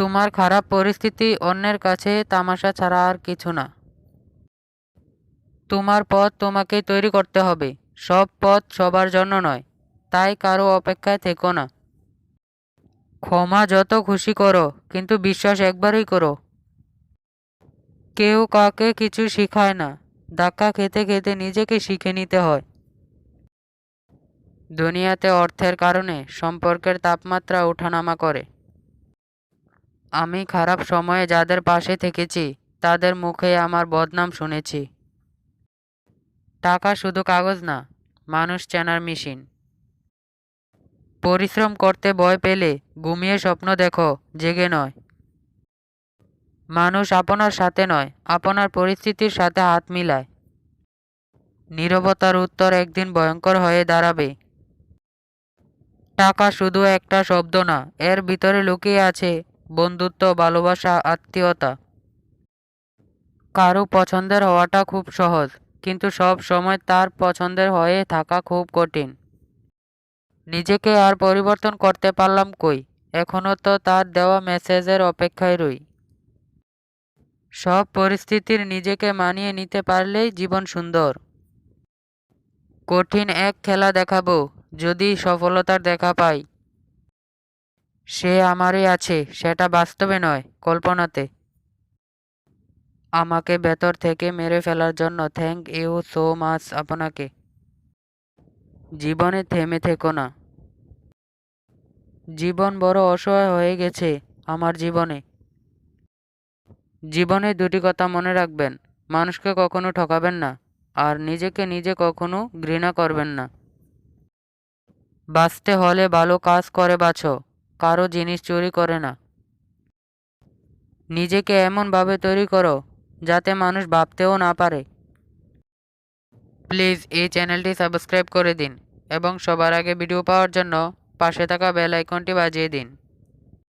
তোমার খারাপ পরিস্থিতি অন্যের কাছে তামাশা ছাড়া আর কিছু না। তোমার পথ তোমাকেই তৈরি করতে হবে। সব পথ সবার জন্য নয়, তাই কারো অপেক্ষায় থেকো না। ক্ষমা যত খুশি করো, কিন্তু বিশ্বাস একবারই করো। কেউ কাউকে কিছু শিখায় না, ধাক্কা খেতে খেতে নিজেকে শিখে নিতে হয়। দুনিয়াতে অর্থের কারণে সম্পর্কের তাপমাত্রা ওঠানামা করে। আমি খারাপ সময়ে যাদের পাশে থেকেছি, তাদের মুখে আমার বদনাম শুনেছি। টাকা শুধু কাগজ না, মানুষ চেনার মেশিন। পরিশ্রম করতে ভয় পেলে ঘুমিয়ে স্বপ্ন দেখো, জেগে নয়। মানুষ আপনার সাথে নয়, আপনার পরিস্থিতির সাথে হাত মিলায়। নীরবতার উত্তর একদিন ভয়ঙ্কর হয়ে দাঁড়াবে। টাকা শুধু একটা শব্দ না, এর ভিতরে লুকিয়ে আছে বন্ধুত্ব, ভালোবাসা, আত্মীয়তা। কারো পছন্দের হওয়াটা খুব সহজ, কিন্তু সব সময় তার পছন্দের হয়ে থাকা খুব কঠিন। নিজেকে আর পরিবর্তন করতে পারলাম কই, এখনো তো তার দেওয়া মেসেজের অপেক্ষায় রই। সব পরিস্থিতির নিজেকে মানিয়ে নিতে পারলেই জীবন সুন্দর। কঠিন এক খেলা দেখাবো, যদি সফলতার দেখা পাই। সে আমারই আছে, সেটা বাস্তবে নয়, কল্পনাতে। আমাকে ভেতর থেকে মেরে ফেলার জন্য থ্যাংক ইউ সো মাচ আপনাকে। জীবনে থেমে থেকো না। জীবন বড় অসহায় হয়ে গেছে আমার জীবনে। জীবনে দুটি কথা মনে রাখবেন, মানুষকে কখনো ঠকাবেন না, আর নিজেকে নিজে কখনো ঘৃণা করবেন না। বাঁচতে হলে ভালো কাজ করে বাঁচো, কারো জিনিস চুরি করে না। নিজেকে এমনভাবে তৈরি করো যাতে মানুষ ভাবতেও না পারে। প্লিজ এই চ্যানেলটি সাবস্ক্রাইব করে দিন এবং সবার আগে ভিডিও পাওয়ার জন্য পাশে থাকা বেল আইকনটি বাজিয়ে দিন।